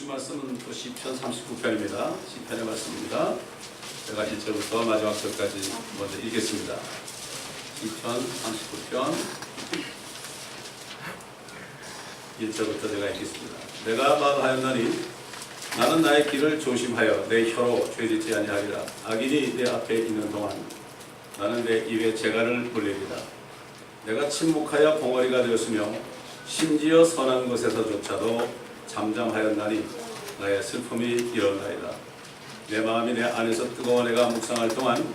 말씀은 또 시편 39편입니다. 시편의 말씀입니다. 제가 1절부터 마지막 절까지 먼저 읽겠습니다. 시편 39편 1절부터 제가 읽겠습니다. 내가 말하였나니 나는 나의 길을 조심하여 내 혀로 죄짓지 아니하리라. 악인이 내 앞에 있는 동안 나는 내 입에 재갈을 불리리라. 내가 침묵하여 봉어리가 되었으며 심지어 선한 것에서조차도 잠잠하였나니 나의 슬픔이 일어나이다. 내 마음이 내 안에서 뜨거워 내가 묵상할 동안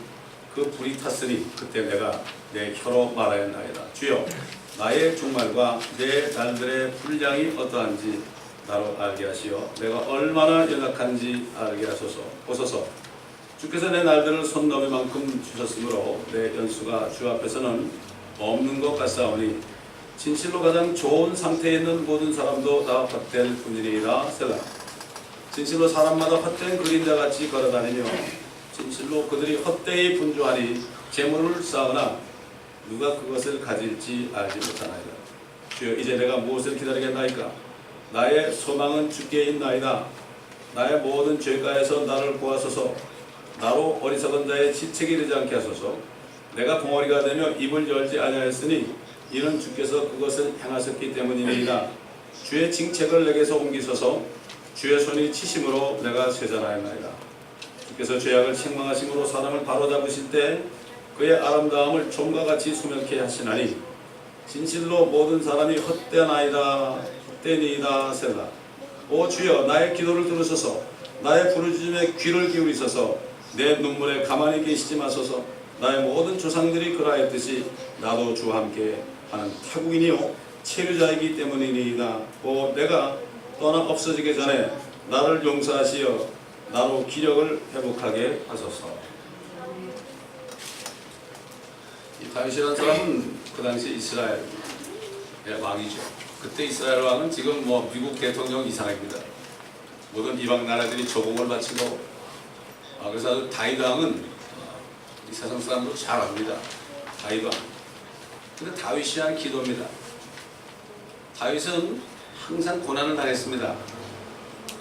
그 불이 탔으니 그때 내가 내 혀로 말하였나이다. 주여, 나의 종말과 내 날들의 분량이 어떠한지 나로 알게 하시어 내가 얼마나 연약한지 알게 하소서. 보소서, 주께서 내 날들을 손 넘을 만큼 주셨으므로 내 연수가 주 앞에서는 없는 것 같사오니 진실로 가장 좋은 상태에 있는 모든 사람도 다 헛될 뿐이니이다. 셀라. 진실로 사람마다 헛된 그림자같이 걸어다니며 진실로 그들이 헛되이 분주하니 재물을 쌓으나 누가 그것을 가질지 알지 못하나이다. 주여, 이제 내가 무엇을 기다리겠나이까? 나의 소망은 주께 있나이다. 나의 모든 죄가에서 나를 구하소서. 나로 어리석은 자의 지책이 되지 않게 하소서. 내가 봉어리가 되며 입을 열지 아니하였으니 이는 주께서 그것을 행하셨기 때문이니이다. 주의 징책을 내게서 옮기소서. 주의 손이 치심으로 내가 쇠잔하였나이다. 주께서 죄악을 책망하심으로 사람을 바로잡으실 때 그의 아름다움을 좀과 같이 소멸케 하시나니 진실로 모든 사람이 헛되나이다. 헛되니이다. 셀라. 오 주여, 나의 기도를 들으소서. 나의 부르짖음에 귀를 기울이소서. 내 눈물에 가만히 계시지 마소서. 나의 모든 조상들이 그러하였듯이 나도 주와 함께 하는 타국인이요 체류자이기 때문이니이다. 오 내가 떠나 없어지기 전에 나를 용서하시어 나로 기력을 회복하게 하소서. 이 다윗이라는 사람은 그 당시 이스라엘의 왕이죠. 그때 이스라엘 왕은 지금 미국 대통령 이상입니다. 모든 이방 나라들이 조공을 바치고 그래서 다윗 왕은 이 세상 사람도 잘 압니다. 다윗 왕. 근데 다윗이 한 기도입니다. 다윗은 항상 고난을 당했습니다.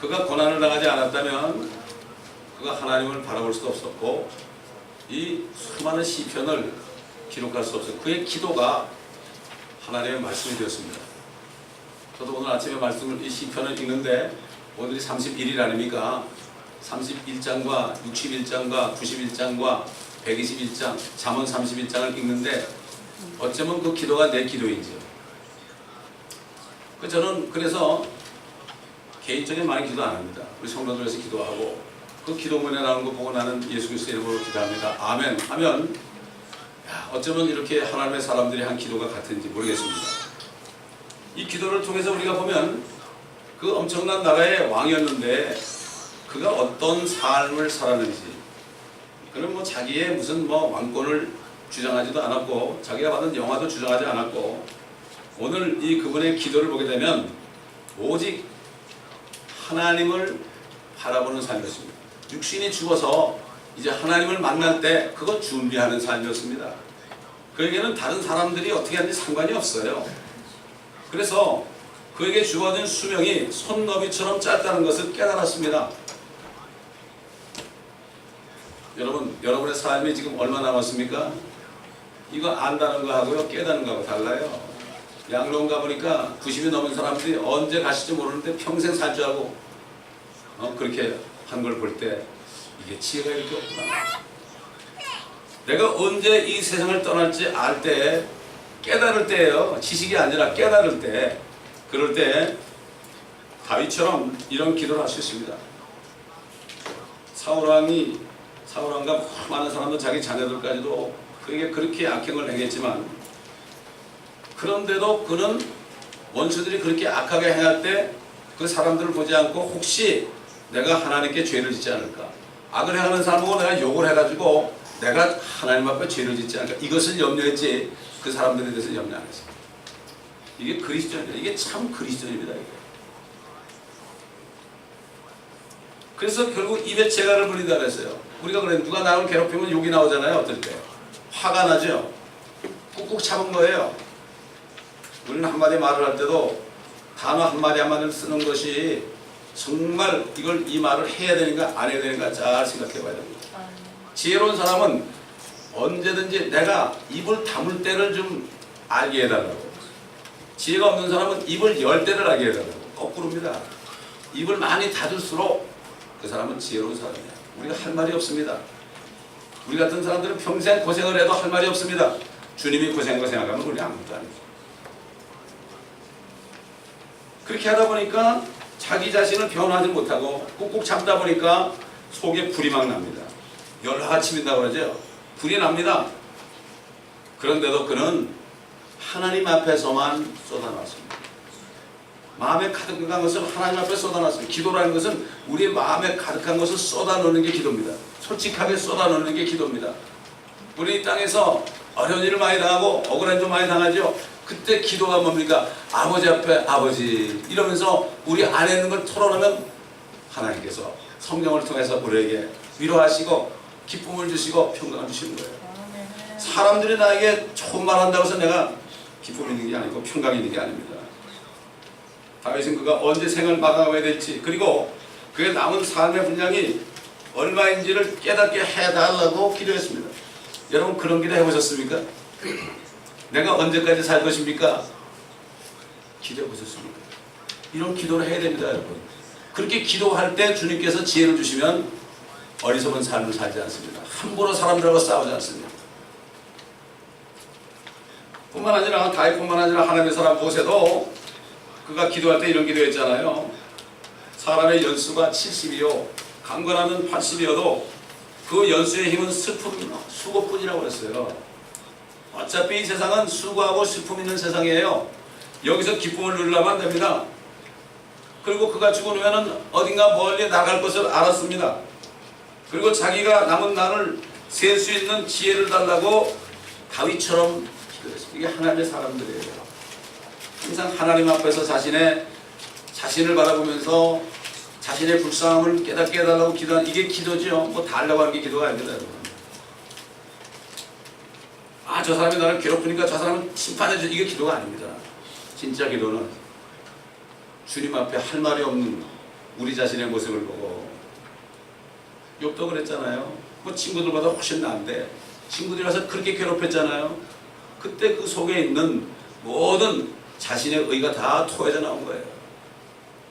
그가 고난을 당하지 않았다면 그가 하나님을 바라볼 수도 없었고 이 수많은 시편을 기록할 수 없어요. 그의 기도가 하나님의 말씀이 되었습니다. 저도 오늘 아침에 이 시편을 읽는데 오늘이 31일 아닙니까? 31장과 61장과 91장과 121장, 잠언 31장을 읽는데 어쩌면 그 기도가 내 기도인지요. 저는 그래서 개인적인 많이 기도 안 합니다. 우리 성도들에서 기도하고 그 기도문에 나오는 거 보고 나는 예수 그리스도의 이름으로 기도합니다. 아멘 하면 어쩌면 이렇게 하나님의 사람들이 한 기도가 같은지 모르겠습니다. 이 기도를 통해서 우리가 보면 그 엄청난 나라의 왕이었는데 그가 어떤 삶을 살았는지, 그는 자기의 무슨 왕권을 주장하지도 않았고 자기가 받은 영화도 주장하지 않았고 오늘 이 그분의 기도를 보게 되면 오직 하나님을 바라보는 삶이었습니다. 육신이 죽어서 이제 하나님을 만날 때 그거 준비하는 삶이었습니다. 그에게는 다른 사람들이 어떻게 하는지 상관이 없어요. 그래서 그에게 주어진 수명이 손너비처럼 짧다는 것을 깨달았습니다. 여러분의 삶이 지금 얼마 남았습니까? 이거 안다는 거하고요 깨닫는 거하고 달라요. 양로원 가보니까 90이 넘은 사람들이 언제 가실지 모르는데 평생 살 줄 알고 그렇게 한 걸 볼 때 이게 지혜가 이렇게 없구나. 내가 언제 이 세상을 떠날지 알 때 깨달을 때예요. 지식이 아니라 깨달을 때. 그럴 때 다윗처럼 이런 기도를 할 수 있습니다. 사울왕과 많은 사람도 자기 자녀들까지도 그에게 그렇게 악행을 행했지만 그런데도 그는 원수들이 그렇게 악하게 행할 때 그 사람들을 보지 않고 혹시 내가 하나님께 죄를 짓지 않을까, 악을 행하는 사람하고 내가 욕을 해가지고 내가 하나님 앞에 죄를 짓지 않을까, 이것을 염려했지 그 사람들에 대해서 염려 안 했어요. 이게 그리스도입니다. 이게 참 그리스도입니다. 그래서 결국 입에 재갈을 불린다 그랬어요. 우리가 그래, 누가 나를 괴롭히면 욕이 나오잖아요. 어떨 때 화가 나죠. 꾹꾹 참은 거예요. 우리는 한마디 말을 할 때도 단어 한마디 한마디를 쓰는 것이 정말 이걸 이 말을 해야 되는가 안 해야 되는가 잘 생각해 봐야 됩니다. 지혜로운 사람은 언제든지 내가 입을 다물 때를 좀 알게 해달라고. 지혜가 없는 사람은 입을 열 때를 알게 해달라고. 거꾸로입니다. 입을 많이 닫을수록 그 사람은 지혜로운 사람이야. 우리가 할 말이 없습니다. 우리 같은 사람들은 평생 고생을 해도 할 말이 없습니다. 주님이 고생하면 우리 아무것도 아니죠. 그렇게 하다 보니까 자기 자신을 변화하지 못하고 꾹꾹 참다 보니까 속에 불이 막 납니다. 열화가 치민다고 그러죠. 불이 납니다. 그런데도 그는 하나님 앞에서만 쏟아놨습니다. 마음에 가득한 것을 하나님 앞에 쏟아놨습니다. 기도라는 것은 우리의 마음에 가득한 것을 쏟아놓는 게 기도입니다. 솔직하게 쏟아놓는 게 기도입니다. 우리 이 땅에서 어려운 일을 많이 당하고 억울한 일 많이 당하죠. 그때 기도가 뭡니까? 아버지 앞에 아버지 이러면서 우리 안에 있는 걸 털어놓으면 하나님께서 성령을 통해서 우리에게 위로하시고 기쁨을 주시고 평강을 주시는 거예요. 사람들이 나에게 좋은 말 한다고 해서 내가 기쁨이 있는 게 아니고 평강이 있는 게 아닙니다. 다윗은 그가 언제 생을 마감해야 될지 그리고 그의 남은 삶의 분량이 얼마인지를 깨닫게 해달라고 기도했습니다. 여러분 그런 기도 해보셨습니까? 내가 언제까지 살 것입니까? 기도해보셨습니까? 이런 기도를 해야 됩니다, 여러분. 그렇게 기도할 때 주님께서 지혜를 주시면 어리석은 삶을 살지 않습니다. 함부로 사람들하고 싸우지 않습니다. 뿐만 아니라 다윗뿐만 아니라 하나님의 사람 모세도 그가 기도할 때 이런 기도했잖아요. 사람의 연수가 70이요 강건하면 80이어도 그 연수의 힘은 슬픔, 수고뿐이라고 그랬어요. 어차피 이 세상은 수고하고 슬픔 있는 세상이에요. 여기서 기쁨을 누리려면 안 됩니다. 그리고 그가 죽으면 어딘가 멀리 나갈 것을 알았습니다. 그리고 자기가 남은 날을 셀 수 있는 지혜를 달라고 다윗처럼 기도했습니다. 이게 하나님의 사람들이에요. 항상 하나님 앞에서 자신을 바라보면서 자신의 불쌍함을 깨닫게 해달라고 기도하는 이게 기도죠. 뭐 달라고 하는 게 기도가 아닙니다. 아, 저 사람이 나를 괴롭히니까 저 사람은 심판해줘. 이게 기도가 아닙니다. 진짜 기도는 주님 앞에 할 말이 없는 우리 자신의 모습을 보고 욥도 그랬잖아요. 뭐 친구들보다 훨씬 나은데 친구들이 와서 그렇게 괴롭혔잖아요. 그때 그 속에 있는 모든 자신의 의가 다 토해져 나온 거예요.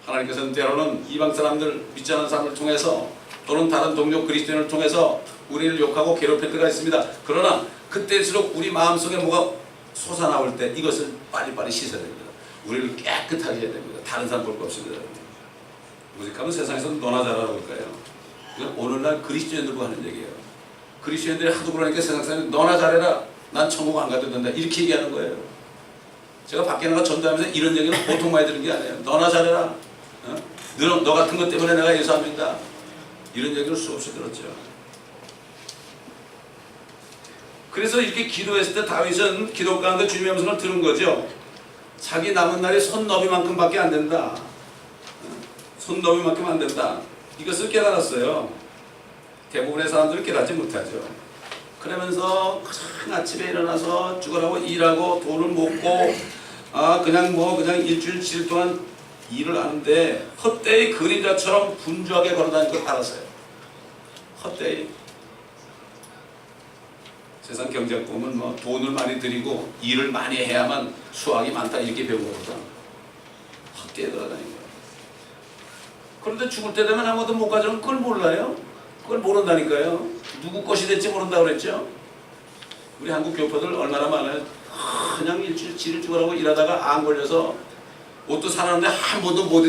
하나님께서는 때로는 이방 사람들, 믿지 않는 사람을 통해서 또는 다른 동료 그리스도인을 통해서 우리를 욕하고 괴롭힐 때가 있습니다. 그러나 그때일수록 우리 마음속에 뭐가 솟아나올 때 이것을 빨리빨리 씻어야 됩니다. 우리를 깨끗하게 해야 됩니다. 다른 사람 볼 거 없습니다. 오직하면 세상에서는 너나 잘하라고 할까요? 이건 오늘날 그리스도인들 보고 하는 얘기예요. 그리스도인들이 하도 그러니까 세상 사람이 너나 잘해라. 난 천국 안 가도 된다. 이렇게 얘기하는 거예요. 제가 밖에 나가 전도하면서 이런 얘기는 보통 많이 들은 게 아니에요. 너나 잘해라. 너 같은 것 때문에 내가 예수 안 믿는다. 이런 얘기를 수없이 들었죠. 그래서 이렇게 기도했을 때 다윗은 기도 가운데 주님의 음성을 들은 거죠. 자기 남은 날이 손너비만큼밖에 안 된다. 손너비만큼 안 된다. 이것을 깨달았어요. 대부분의 사람들은 깨닫지 못하죠. 그러면서 큰 아침에 일어나서 죽으라고 일하고 돈을 먹고 그냥 일주일 7일 동안 일을 하는데 헛되이 그림자처럼 분주하게 걸어다니는 걸 알았어요. 헛되이. 세상 경제 보면 뭐 돈을 많이 들이고 일을 많이 해야만 수확이 많다 이렇게 배운 거거든. 헛되이 돌아다니는 거예요. 그런데 죽을 때 되면 아무도 못 가져오면 그걸 몰라요. 그걸 모른다니까요. 누구 것이 될지 모른다고 그랬죠. 우리 한국 교포들 얼마나 많아요. 그냥 일주일 7일 죽으라고 일하다가 안 걸려서 옷도 사놨는데 한 번도 못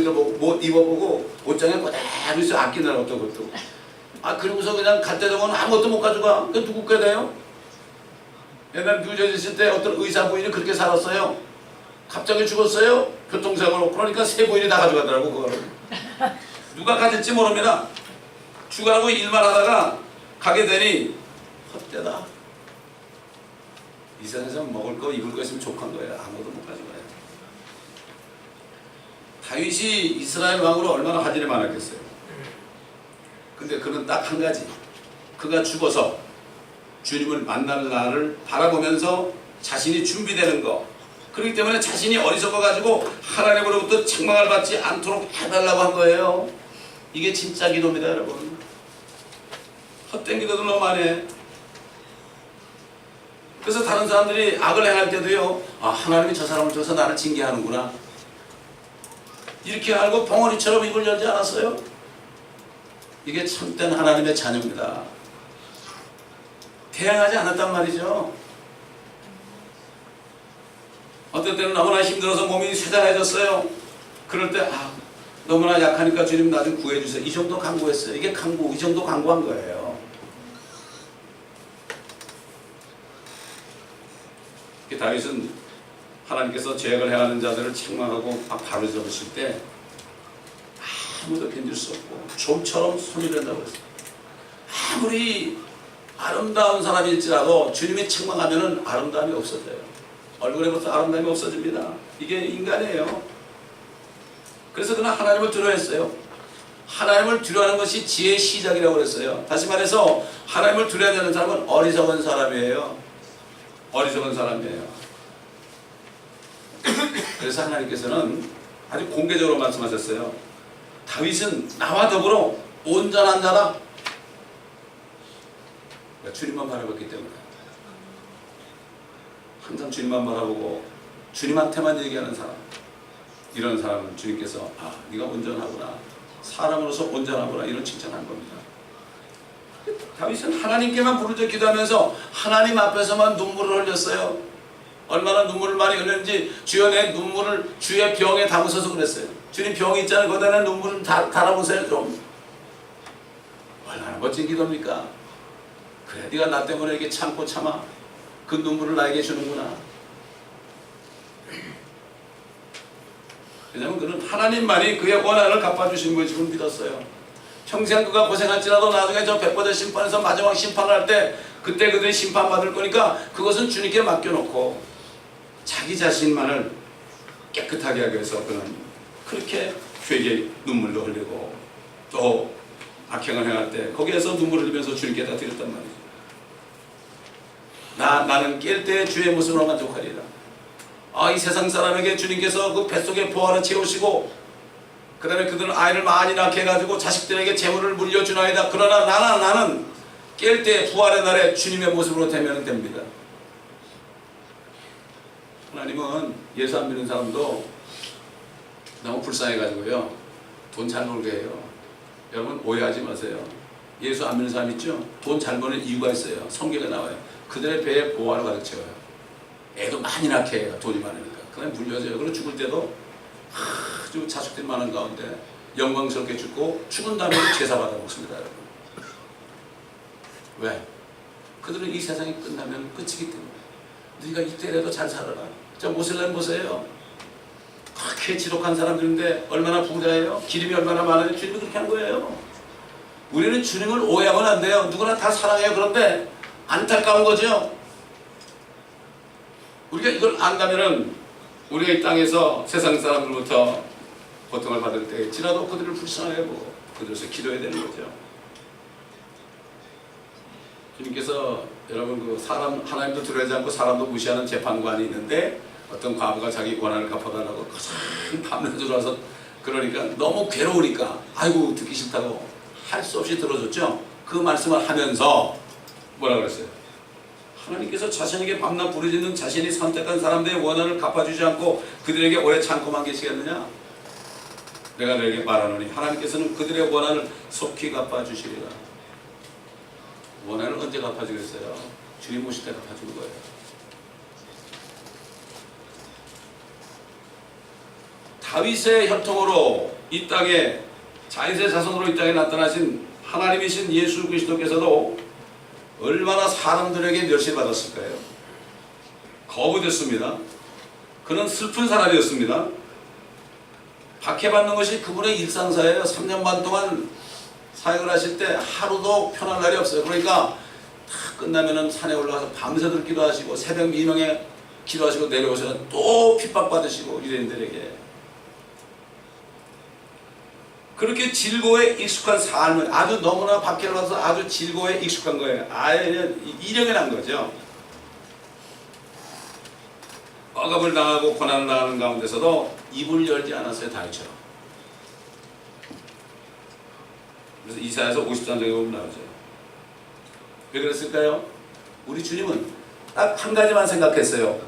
입어보고 옷장에 그대로 있어. 아끼느라고 또 그것도. 그러고서 그냥 갈 때 되면 아무것도 못 가져가. 그 누구 게 돼요? 옛날 뉴저지 있을 때 어떤 의사 부인이 그렇게 살았어요. 갑자기 죽었어요. 교통사고로. 그러니까 세 부인이 다 가져가더라고 그거를. 누가 가질지 모릅니다. 죽으라고 일만 하다가 가게 되니 헛되다. 이 세상에서 먹을 거 입을 거 있으면 족한 거예요. 아무도 못 가져가요. 다윗이 이스라엘 왕으로 얼마나 화질이 많았겠어요. 근데 그는 딱 한 가지. 그가 죽어서 주님을 만날 날을 바라보면서 자신이 준비되는 거, 그렇기 때문에 자신이 어리석어가지고 하나님으로부터 책망을 받지 않도록 해달라고 한 거예요. 이게 진짜 기도입니다, 여러분. 헛된 기도들 너무 많이 해. 그래서 다른 사람들이 악을 행할 때도요, 아, 하나님이 저 사람을 통해서 나를 징계하는구나, 이렇게 알고 벙어리처럼 입을 열지 않았어요? 이게 참된 하나님의 자녀입니다. 대항하지 않았단 말이죠. 어떨 때는 너무나 힘들어서 몸이 쇠잔해졌어요. 그럴 때 너무나 약하니까 주님 나 좀 구해주세요. 이 정도 간구했어요. 이게 간구, 이 정도 간구한 거예요. 다윗은 하나님께서 죄악을 행하는 자들을 책망하고 바로 잡으실 때 아무도 견딜 수 없고 좀처럼 손이 된다고 했어요. 아무리 아름다운 사람일지라도 주님이 책망하면 아름다움이 없어져요. 얼굴에부터 아름다움이 없어집니다. 이게 인간이에요. 그래서 그는 하나님을 두려워했어요. 하나님을 두려워하는 것이 지혜의 시작이라고 그랬어요. 다시 말해서 하나님을 두려워하지 않는 사람은 어리석은 사람이에요. 어리석은 사람이에요. 그래서 하나님께서는 아주 공개적으로 말씀하셨어요. 다윗은 나와 더불어 온전한 자다. 주님만 바라봤기 때문에. 항상 주님만 바라보고 주님한테만 얘기하는 사람, 이런 사람은 주님께서 네가 온전하구나, 사람으로서 온전하구나, 이런 칭찬한 겁니다. 다윗은 하나님께만 부르짖어 기도하면서 하나님 앞에서만 눈물을 흘렸어요. 얼마나 눈물을 많이 흘렸는지 주여 내 눈물을 주의 병에 담으셔서 그랬어요. 주님 병이 있잖아요. 거기다 눈물을 달아보세요 좀. 얼마나 멋진 기도입니까? 그래, 네가 나 때문에 이렇게 참고 참아 그 눈물을 나에게 주는구나. 왜냐하면 그는 하나님만이 그의 원한을 갚아주신 것을 지금 믿었어요. 평생 그가 고생할지라도 나중에 저 백보대 심판에서 마지막 심판을 할 때 그때 그들이 심판받을 거니까 그것은 주님께 맡겨놓고 자기 자신만을 깨끗하게 하기 위해서 그는 그렇게 회개의 눈물도 흘리고 또 악행을 행할 때 거기에서 눈물을 흘리면서 주님께 다 드렸단 말이죠. 나는 깰 때 주의 모습으로 만족하리라. 이 세상 사람에게 주님께서 그 뱃속에 보화를 채우시고 그 다음에 그들은 아이를 많이 낳게 해가지고 자식들에게 재물을 물려주나이다. 그러나 나는 깰 때 부활의 날에 주님의 모습으로 되면 됩니다. 하나님은 예수 안 믿는 사람도 너무 불쌍해가지고요, 돈 잘 벌게 해요. 여러분 오해하지 마세요. 예수 안 믿는 사람 있죠? 돈 잘 버는 이유가 있어요. 성경에 나와요. 그들의 배에 보화를 가득 채워요. 애도 많이 낳게 해요. 돈이 많으니까. 그냥 물려줘요. 그리고 죽을 때도 아주 자식들이 많은 가운데 영광스럽게 죽고 죽은 다음에 제사 받아 먹습니다, 여러분. 왜? 그들은 이 세상이 끝나면 끝이기 때문에. 네가 이때라도 잘 살아라. 저 모슬렘 보세요. 그렇게 지독한 사람들인데 얼마나 부자예요? 기름이 얼마나 많아요? 주님이 그렇게 한 거예요. 우리는 주님을 오해하면 안 돼요. 누구나 다 사랑해요. 그런데 안타까운 거죠. 우리가 이걸 안다면은 우리가 이 땅에서 세상 사람들부터 고통을 받을 때일지라도 그들을 불쌍하고 그들에서 기도해야 되는 거죠. 주님께서 여러분 그 사람 하나님도 두려워하지 않고 사람도 무시하는 재판관이 있는데 어떤 과부가 자기 원한을 갚아달라고 밤새 들어와서 그러니까 너무 괴로우니까 아이고 듣기 싫다고 할 수 없이 들어줬죠. 그 말씀을 하면서 뭐라 그랬어요? 하나님께서 자신에게 밤낮 부르짖는 자신이 선택한 사람들의 원한을 갚아주지 않고 그들에게 오래 참고만 계시겠느냐? 내가 너에게 말하노니 하나님께서는 그들의 원한을 속히 갚아주시리라. 원한을 언제 갚아주겠어요? 주님 오실 때 갚아주는 거예요. 다윗의 혈통으로 이 땅에 자윗의 자손으로 이 땅에 나타나신 하나님이신 예수 그리스도께서도 얼마나 사람들에게 멸시받았을까요? 거부됐습니다. 그는 슬픈 사람이었습니다. 박해받는 것이 그분의 일상사예요. 3년 반 동안 사역을 하실 때 하루도 편한 날이 없어요. 그러니까 다 끝나면은 산에 올라가서 밤새도록 기도하시고 새벽 미명에 기도하시고 내려오셔서 또 핍박받으시고 유대인들에게 그렇게 질고에 익숙한 삶을 아주 너무나 박해를 받아서 아주 질고에 익숙한 거예요. 아예 이력이 난 거죠. 억압을 당하고 고난을 당하는 가운데서도 입을 열지 않았어요. 다윗처럼. 그래서 이사야서 53장에 보면 나오죠. 왜 그랬을까요? 우리 주님은 딱 한 가지만 생각했어요.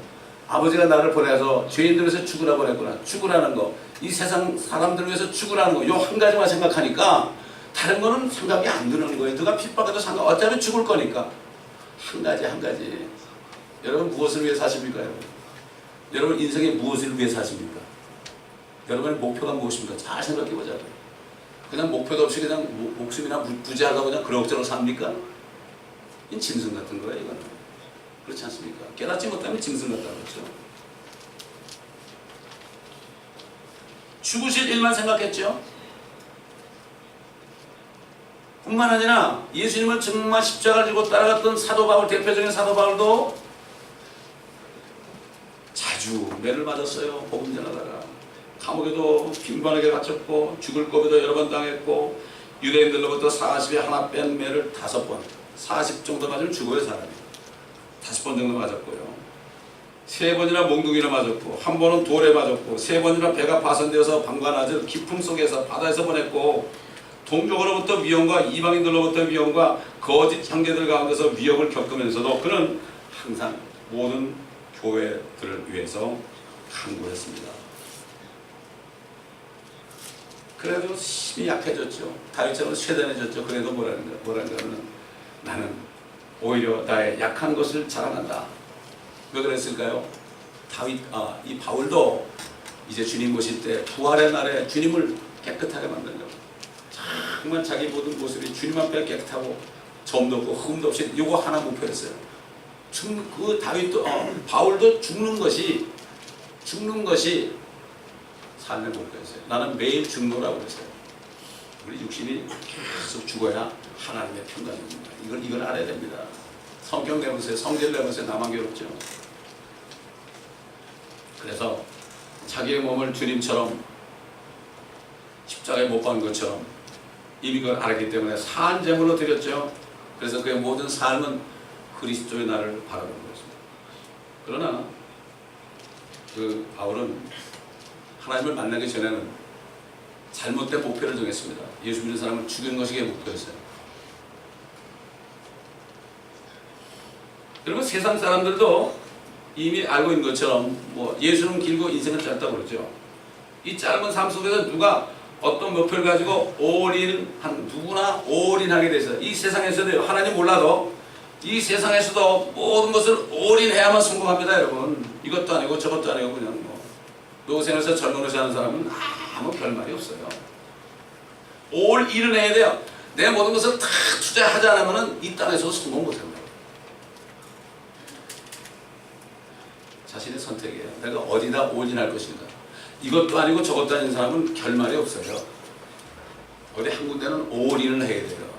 아버지가 나를 보내서 죄인들 위해서 죽으라 보냈구나. 죽으라는 거. 이 세상 사람들 위해서 죽으라는 거. 요 한 가지만 생각하니까 다른 거는 생각이 안 드는 거예요. 누가 핍박해도 상관, 어차피 죽을 거니까. 한 가지 한 가지. 여러분 무엇을 위해 사십니까? 여러분 인생에 무엇을 위해 사십니까? 여러분의 목표가 무엇입니까? 잘 생각해 보자고요. 그냥 목표도 없이 그냥 목숨이나 부지하려고 그냥 그럭저럭 삽니까? 이건 짐승 같은 거예요, 이거는. 그렇지 않습니까? 깨닫지 못하면 짐승 같다고 그랬죠. 죽으실 일만 생각했죠. 뿐만 아니라 예수님을 정말 십자가를 지고 따라갔던 사도 바울, 대표적인 사도 바울도 자주 매를 맞았어요. 복음 전하다가. 감옥에도 빈번하게 갇혔고 죽을 고비도 여러 번 당했고 유대인들로부터 40에 하나 뺀 매를 5번, 40 정도 맞으면 죽어요 사람이. 5번 정도 맞았고요. 3번이나 몽둥이로 맞았고, 한 번은 돌에 맞았고, 3번이나 배가 파손되어서 방관하지 깊음 속에서 바다에서 보냈고, 동족으로부터 위험과 이방인들로부터 위험과 거짓 형제들 가운데서 위협을 겪으면서도 그는 항상 모든 교회들을 위해서 간구했습니다. 그래도 힘이 약해졌죠. 다윗처럼 쇠단해졌죠. 그래도 뭐라는 나는 오히려 나의 약한 것을 자랑한다. 왜 그랬을까요? 이 바울도 이제 주님 모실 때 부활의 날에 주님을 깨끗하게 만들려고 정말 자기 모든 모습이 주님 앞에 깨끗하고 점도 없고 흠도 없이 이거 하나 목표였어요. 그 다윗도 바울도 죽는 것이 삶의 목표였어요. 나는 매일 죽노라고 그랬어요. 우리 육신이 계속 죽어야 하나님의 평강입니다. 이걸 알아야 됩니다. 성경 내보세요. 성질 내보세요. 나만 괴롭죠. 그래서 자기의 몸을 주님처럼 십자가에 못 박은 것처럼 이미 그걸 알았기 때문에 산제물로 드렸죠. 그래서 그의 모든 삶은 그리스도의 날을 바라보는 것입니다. 그러나 그 바울은 하나님을 만나기 전에는 잘못된 목표를 정했습니다. 예수 믿는 사람을 죽이는 것이 그의 목표였어요. 여러분 세상 사람들도 이미 알고 있는 것처럼 예수는 길고 인생은 짧다고 그러죠. 이 짧은 삶 속에서 누가 어떤 목표를 가지고 누구나 올인하게 돼서 이 세상에서도 하나님 몰라도 이 세상에서도 모든 것을 올인해야만 성공합니다. 여러분 이것도 아니고 저것도 아니고 그냥 노생에서 젊은이서 하는 사람은 아무 별말이 없어요. 올인을 해야 돼요. 내 모든 것을 다 투자하지 않으면 이 땅에서도 성공 못합니다. 자신의 선택이에요. 내가 어디다 올인할 것인가. 이것도 아니고 저것도 아닌 사람은 결말이 없어요. 어디 한 군데는 올인을 해야 돼요.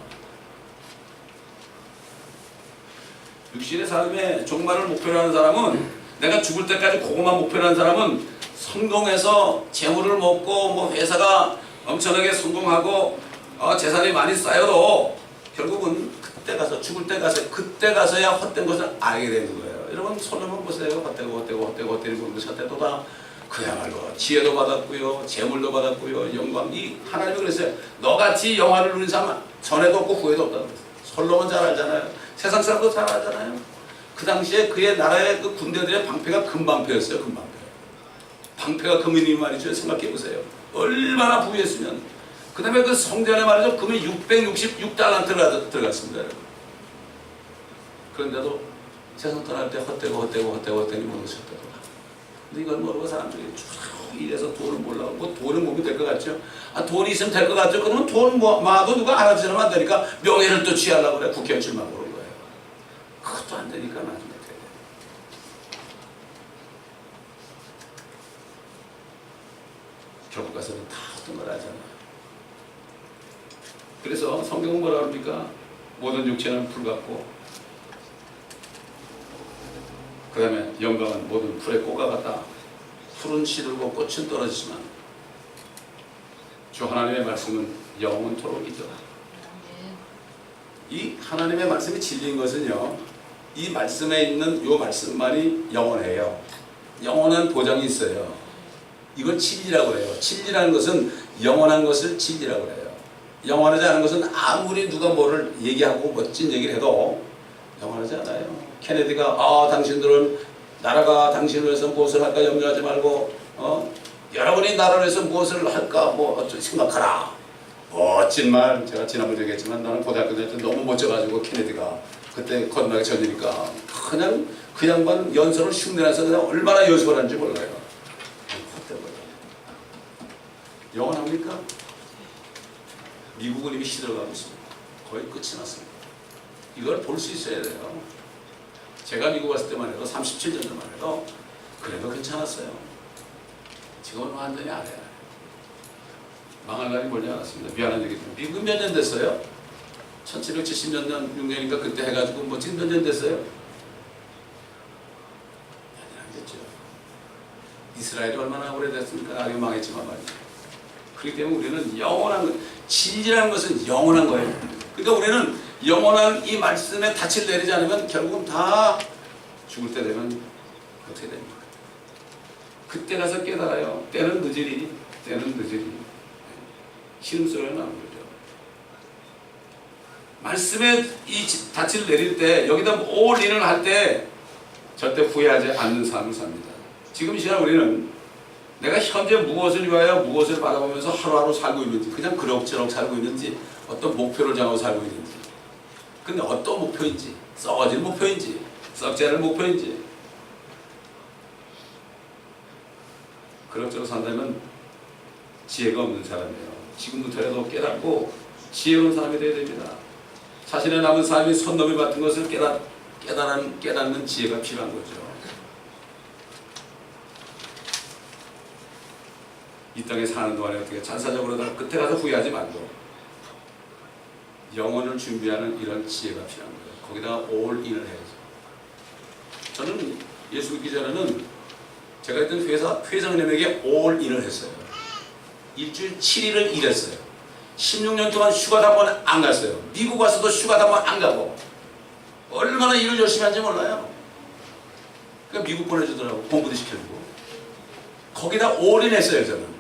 육신의 삶에 종말을 목표로 하는 사람은 내가 죽을 때까지 그것만 목표로 하는 사람은 성공해서 재물을 먹고 회사가 엄청나게 성공하고 재산이 많이 쌓여도 결국은 그때 가서 죽을 때 가서 그때 가서야 헛된 것을 알게 되는 거예요. 여러분 솔로몬 보세요. 헛되고 보는 것이 헛되고 다 그야말로 지혜도 받았고요, 재물도 받았고요, 영광. 이 하나님이 그랬어요. 너같이 영화를 누린 사람은 전에도 없고 후에도 없다고 그랬어요. 솔로몬 잘 알잖아요. 세상 사람도 잘 알잖아요. 그 당시에 그의 나라의 그 군대들의 방패가 금방패였어요. 금방패. 방패가 금이니 말이죠. 생각해 보세요. 얼마나 부유했으면. 그 다음에 그 성전에 말이죠. 금이 6달란트가 들어갔습니다. 여러분. 그런데도 세상 떠날 때 헛되고 모든 것이 헛되고. 근데 이걸 모르고 사람들이 쭉 이래서 돈을 몰라고 돈은 몸이 될 것 같죠? 돈이 있으면 될 것 같죠? 그러면 돈 마도 누가 알아주면 안 되니까 명예를 또 취하려고 그래. 국회의원 출마하는 거예요. 그것도 안 되니까 나중에 돼. 결국 가서는 다 어떤 걸 하잖아. 그래서 성경은 뭐라 그럽니까? 모든 육체는 풀 같고 그 다음에 영광은 모든 풀의 꽃과 같다. 풀은 시들고 꽃은 떨어지지만 주 하나님의 말씀은 영원토록 있더라. 이 하나님의 말씀이 진리인 것은요, 이 말씀에 있는 이 말씀만이 영원해요. 영원한 보장이 있어요. 이걸 진리라고 해요. 진리라는 것은 영원한 것을 진리라고 해요. 영원하지 않은 것은 아무리 누가 뭐를 얘기하고 멋진 얘기를 해도 영원하지 않아요. 케네디가 당신들은 나라가 당신을 위해서 무엇을 할까 염려하지 말고 여러분이 나라를 위해서 무엇을 할까 뭐 생각하라. 멋진 말. 제가 지난번에 얘기했지만 나는 고등학교 다닐 때 너무 멋져가지고 케네디가 그때 건너기 전이니까 그냥 그 양반 연설을 흉내내서 그냥 얼마나 연습을 하는지 몰라요. 영원합니까? 미국은 이미 시들어가고 있습니다. 거의 끝이 났습니다. 이걸 볼 수 있어야 돼요. 제가 미국 왔을 때만 해도 37년 전만 해도 그래도 괜찮았어요. 지금은 완전히 아래야. 망할 날이 멀지 않았습니다. 미안한 얘기지만 미국 몇 년 됐어요? 1770년 6년인가 그때 해가지고 뭐 지금 몇 년 됐어요? 몇 년 안 됐죠. 이스라엘이 얼마나 오래됐습니까? 아직 망했지만 말이죠. 그렇기 때문에 우리는 영원한 진리라는 것은 영원한 거예요. 그러니까 우리는 영원한 이 말씀에 닻을 내리지 않으면 결국은 다 죽을 때 되면 어떻게 됩니까? 그때 가서 깨달아요. 때는 늦으리. 시름소리가 나는 거죠. 말씀에 이 닻을 내릴 때 여기다 올인을 할 때 절대 후회하지 않는 삶을 삽니다. 지금 이 시간 우리는 내가 현재 무엇을 위하여 무엇을 바라보면서 하루하루 살고 있는지 그냥 그럭저럭 살고 있는지 어떤 목표를 정하고 살고 있는지 근데 어떤 목표인지 썩어질 목표인지 썩지 않을 목표인지 그럭저럭 산다면 지혜가 없는 사람이에요. 지금부터라도 깨닫고 지혜로운 사람이 되어야 됩니다. 자신의 남은 삶이 손 넘이 같은 것을 깨닫는 지혜가 필요한 거죠. 이 땅에 사는 동안에 어떻게 잔사적으로 끝에 가서 후회하지 말고 영혼을 준비하는 이런 지혜가 필요한 거예요. 거기다가 올인을 해야죠. 저는 예수 믿기 전에는 제가 있던 회장님에게 올인을 했어요. 일주일 7일을 일했어요. 16년 동안 휴가도 한 번 안 갔어요. 미국 와서도 휴가도 한 번 안 가고 얼마나 일을 열심히 하는지 몰라요. 그러니까 미국 보내주더라고. 공부도 시켜주고 거기다 올인했어요. 저는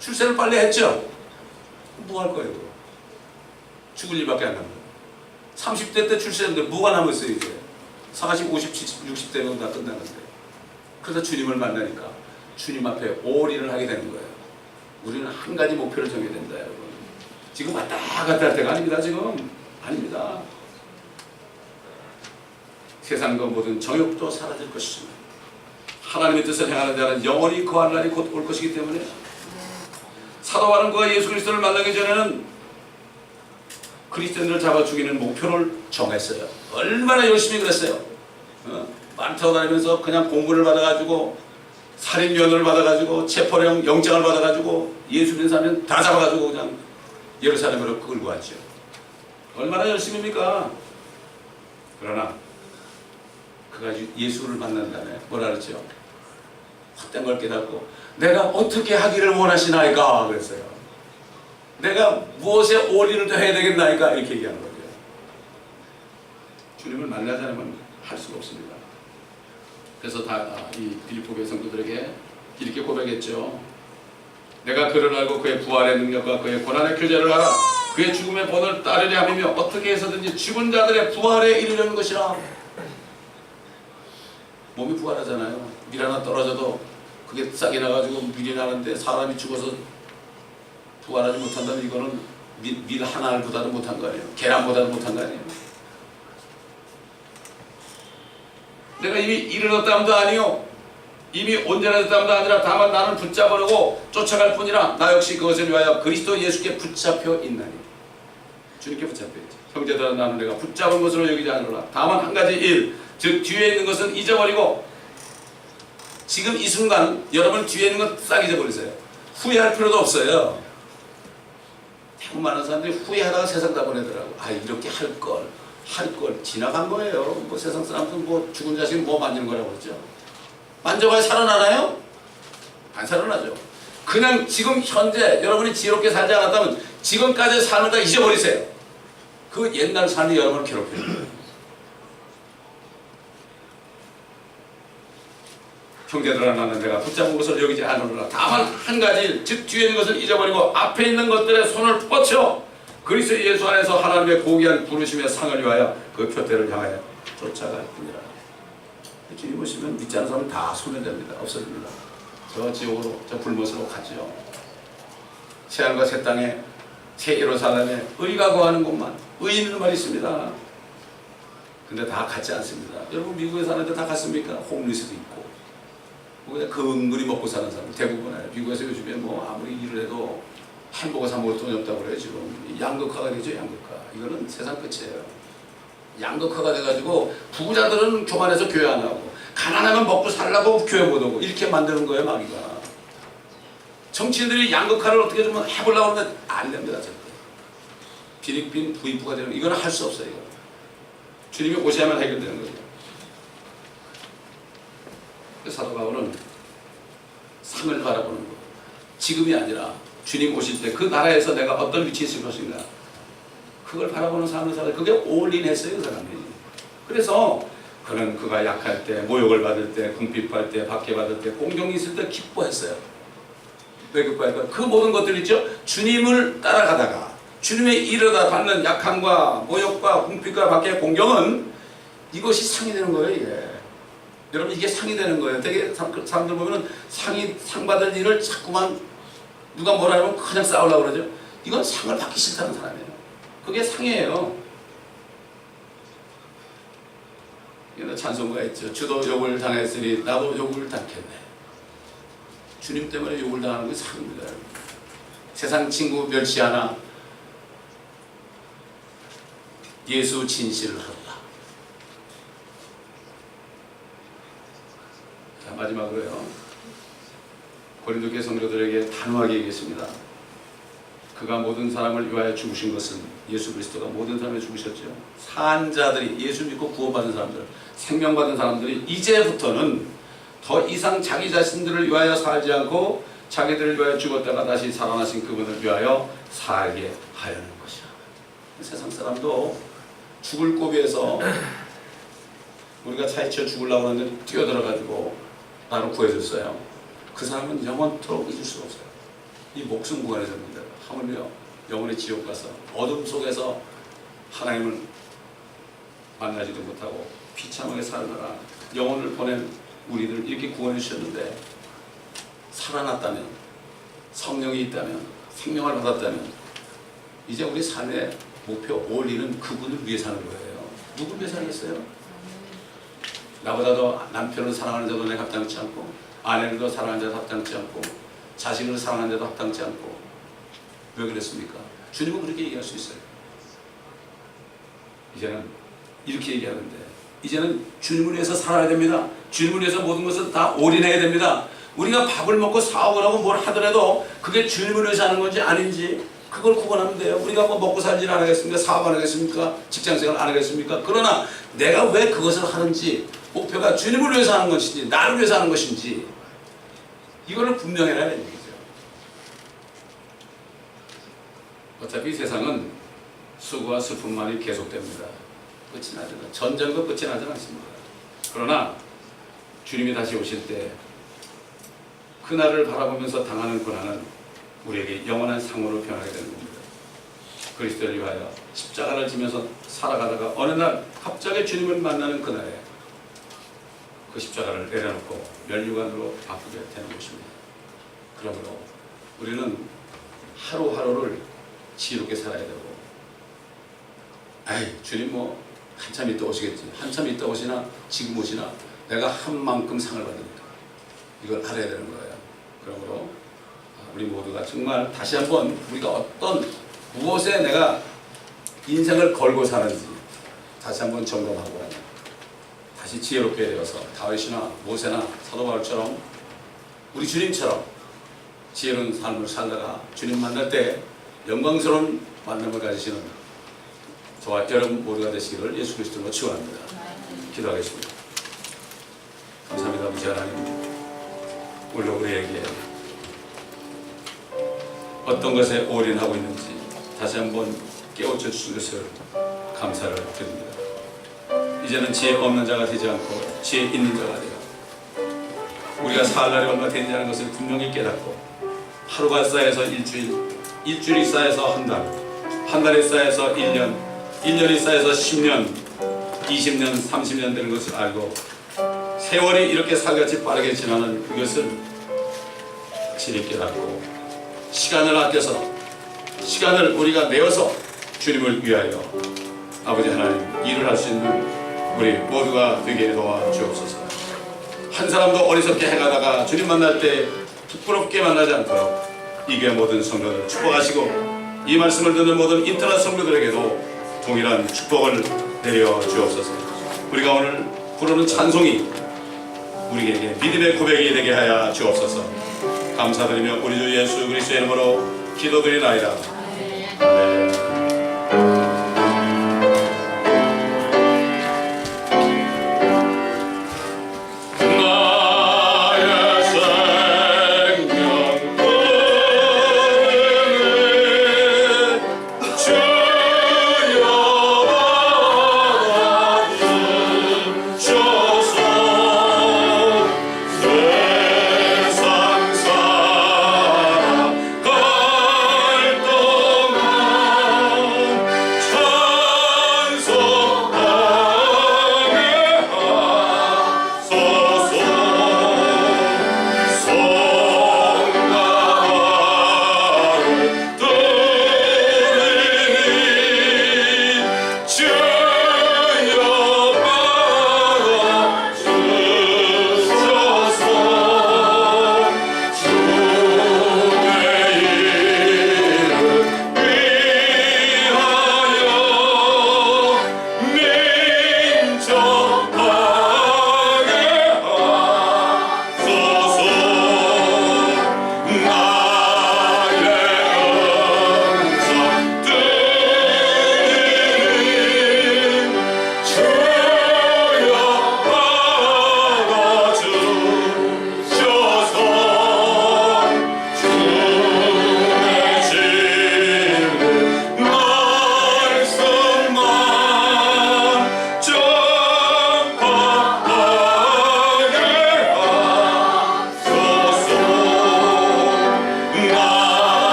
출세를 빨리 했죠. 뭐 할 거예요? 죽을 일밖에 안 남아요. 30대 때 출세했는데 뭐가 남았어요 이제. 40, 50, 70, 60대면 다 끝나는데. 그래서 주님을 만나니까 주님 앞에 올인을 하게 되는 거예요. 우리는 한 가지 목표를 정해야 된다 여러분. 지금 왔다 갔다 할 때가 아닙니다. 지금 아닙니다. 세상과 모든 정욕도 사라질 것이지만 하나님의 뜻을 행하는 자는 영원히 거할 날이 곧 올 것이기 때문에 사도 바울과 예수 그리스도를 만나기 전에는 그리스도인들을 잡아 죽이는 목표를 정했어요. 얼마나 열심히 그랬어요. 말 타고 다니면서 그냥 공부를 받아가지고 살인면허를 받아가지고 체포령 영장을 받아가지고 예수 믿는 사람은 다 잡아가지고 그냥 예루살렘으로 끌고 왔죠. 얼마나 열심입니까? 그러나 그가 예수를 만난 다음에 뭐라 그랬죠? 헛된 걸 깨닫고 내가 어떻게 하기를 원하시나이까 그랬어요. 내가 무엇에 올인을 더 해야 되겠나이까 이렇게 얘기하는 거죠. 주님을 만나지 않으면 할 수가 없습니다. 그래서 이 빌립보 성도들에게 이렇게 고백했죠. 내가 그를 알고 그의 부활의 능력과 그의 고난의 교제를 알아 그의 죽음의 본을 따르려 함이며 어떻게 해서든지 죽은 자들의 부활에 이르려는 것이라. 몸이 부활하잖아요. 밀 하나 떨어져도 그게 싹이 나가지고 밀이 나는데 사람이 죽어서 부활하지 못한다면 이거는 밀 하나보다도 못한 거 아니에요. 계란보다도 못한 거 아니에요. 내가 이미 이르렀다함도 아니요 이미 온전해졌다함도 아니라 다만 나는 붙잡으려고 쫓아갈 뿐이라 나 역시 그것을 위하여 그리스도 예수께 붙잡혀 있나니. 주님께 붙잡혀 있지. 형제들아 나는 내가 붙잡은 것으로 여기지 않으라. 다만 한 가지 일, 즉 뒤에 있는 것은 잊어버리고 지금 이 순간 여러분 뒤에 있는 건 싹 잊어버리세요. 후회할 필요도 없어요. 대부분 많은 사람들이 후회하다가 세상 다 보내더라고. 아 이렇게 할 걸 지나간 거예요. 뭐 세상 사람들은 뭐 죽은 자식 뭐 만지는 거라고 그러죠. 만져봐야 살아나나요? 안 살아나죠. 그냥 지금 현재 여러분이 지혜롭게 살지 않았다면 지금까지의 삶을 다 잊어버리세요. 그 옛날 삶이 여러분을 괴롭혀요. 형제들아 나는 내가 붙잡은 것을 여기지 않으노라. 다만 한 가지 즉 뒤에 있는 것을 잊어버리고 앞에 있는 것들에 손을 뻗쳐 그리스도 예수 안에서 하나님의 고귀한 부르심의 상을 위하여 그 표대를 향하여 쫓아갈 뿐이라. 주님 오시면 믿지 않는 사람은 다 소멸됩니다. 없어집니다. 저 지옥으로 저 불못으로 가죠. 새하늘과 새 땅에 새 예루살렘에 의가 거하는 곳만 의인들만 있습니다. 근데 다 같지 않습니다. 여러분 미국에 사는데 다 같습니까? 홈리스도 있고 그냥 근근히 먹고 사는 사람 대부분은 미국에서 요즘에 뭐 아무리 일을 해도 햄버거 사 먹을 돈이 없다고 그래요. 지금 양극화가 되죠. 양극화. 이거는 세상 끝이에요. 양극화가 돼가지고 부자들은 교만해서 교회 안 하고 가난하면 먹고 살라고 교회 못 오고 이렇게 만드는 거예요. 마귀가. 정치인들이 양극화를 어떻게 좀 해보려고 하는데 안 됩니다. 절대. 빈익빈 부익부가 되는 이거는 할 수 없어요. 이거. 주님이 오셔야만 해결되는 거죠. 사도 바울은 상을 바라보는 거. 지금이 아니라 주님 오실 때 그 나라에서 내가 어떤 위치에 있을 것인가. 그걸 바라보는 삶을 살아요. 그게 올인했어요. 그 사람이. 그래서 그는 그가 약할 때, 모욕을 받을 때, 궁핍할 때, 박해받을 때, 공경이 있을 때 기뻐했어요. 왜 기뻐할까요? 그 모든 것들 있죠. 주님을 따라가다가 주님의 이르다 받는 약함과 모욕과 궁핍과 박해, 공경은 이것이 상이 되는 거예요. 이게. 여러분 이게 상이 되는 거예요. 되게 사람들 보면은 상 받을 일을 자꾸만 누가 뭐라 하면 그냥 싸우려고 그러죠. 이건 상을 받기 싫다는 사람이에요. 그게 상이에요. 찬송가 있죠. 주도 욕을 당했으니 나도 욕을 당했네. 주님 때문에 욕을 당하는 게 상입니다. 세상 친구 멸시하나 예수 진실을 하라. 자, 마지막으로요. 고린도 교회 성도들에게 단호하게 얘기했습니다. 그가 모든 사람을 위하여 죽으신 것은 예수 그리스도가 모든 사람을 죽으셨죠. 산 자들이 예수 믿고 구원받은 사람들, 생명받은 사람들이 이제부터는 더 이상 자기 자신들을 위하여 살지 않고 자기들을 위하여 죽었다가 다시 살아나신 그분을 위하여 살게 하려는 것이야. 세상 사람도 죽을 고비에서 우리가 차에 치여 죽으려고 하는데 뛰어들어가지고 나를 구해줬어요. 그 사람은 영원토록 잊을 수가 없어요. 이 목숨 구원해줍니다. 하물며 영원의 지옥 가서 어둠 속에서 하나님을 만나지도 못하고 비참하게 살다가 영혼을 보낸 우리들 이렇게 구원해 주셨는데 살아났다면 성령이 있다면 생명을 받았다면 이제 우리 삶의 목표 올리는 그분을 위해 사는 거예요. 누굴 위해 살겠어요? 나보다도 남편을 사랑하는 자도 내가 합당치 않고 아내를 더 사랑하는 자도 합당치 않고 자식을 사랑하는 자도 합당치 않고 왜 그랬습니까? 주님은 그렇게 얘기할 수 있어요. 이제는 이렇게 얘기하는데 이제는 주님을 위해서 살아야 됩니다. 주님을 위해서 모든 것을 다 올인해야 됩니다. 우리가 밥을 먹고 사업을 하고 뭘 하더라도 그게 주님을 위해서 하는 건지 아닌지 그걸 구분하면 돼요. 우리가 뭐 먹고 살지를 안 하겠습니까? 사업 안 하겠습니까? 직장생활 안 하겠습니까? 그러나 내가 왜 그것을 하는지 목표가 주님을 위해서 하는 것인지 나를 위해서 하는 것인지 이거를 분명해야 되는 거죠. 어차피 세상은 수고와 슬픔만이 계속됩니다. 끝이 나지 않아요. 전쟁도 끝이 나지 않습니다. 그러나 주님이 다시 오실 때 그날을 바라보면서 당하는 고난은 우리에게 영원한 상으로 변하게 되는 겁니다. 그리스도를 위하여 십자가를 지면서 살아가다가 어느 날 갑자기 주님을 만나는 그날에 그 십자가를 내려놓고 면류관으로 바꾸게 되는 것입니다. 그러므로 우리는 하루하루를 지혜롭게 살아야 되고 아이 주님 뭐 한참 있다 오시겠지. 한참 있다 오시나 지금 오시나 내가 한 만큼 상을 받으니까 이걸 알아야 되는 거예요. 그러므로 우리 모두가 정말 다시 한번 우리가 어떤 무엇에 내가 인생을 걸고 사는지 다시 한번 점검하고 다시 지혜롭게 되어서 다윗이나 모세나 사도 바울처럼 우리 주님처럼 지혜로운 삶을 살다가 주님 만날 때 영광스러운 만남을 가지시는 저와 여러분 모두가 되시기를 예수 그리스도로 축원합니다. 기도하겠습니다. 감사합니다. 아버지 하나님, 오늘 우리에게 어떤 것에 올인하고 있는지 다시 한번 깨우쳐 주신 것을 감사를 드립니다. 이제는 지혜 없는 자가 되지 않고 지혜 있는 자가 되어 우리가 살 날이 얼마 되느냐는 것을 분명히 깨닫고 하루가 쌓여서 일주일, 일주일이 쌓여서 한 달, 한 달이 쌓여서 1년, 1년이 쌓여서 10년, 20년, 30년 되는 것을 알고 세월이 이렇게 살같이 빠르게 지나는 이것을 확실히 깨닫고 시간을 아껴서 시간을 우리가 내어서 주님을 위하여 아버지 하나님 일을 할 수 있는 우리 모두가 되게 도와주옵소서. 한 사람도 어리석게 행하다가 주님 만날 때 부끄럽게 만나지 않도록 이 교회 모든 성도들 축복하시고 이 말씀을 듣는 모든 인터넷 성도들에게도 동일한 축복을 내려 주옵소서. 우리가 오늘 부르는 찬송이 우리에게 믿음의 고백이 되게 하여 주옵소서. 감사드리며 우리 주 예수 그리스도의 이름으로 기도드리나이다. 아멘.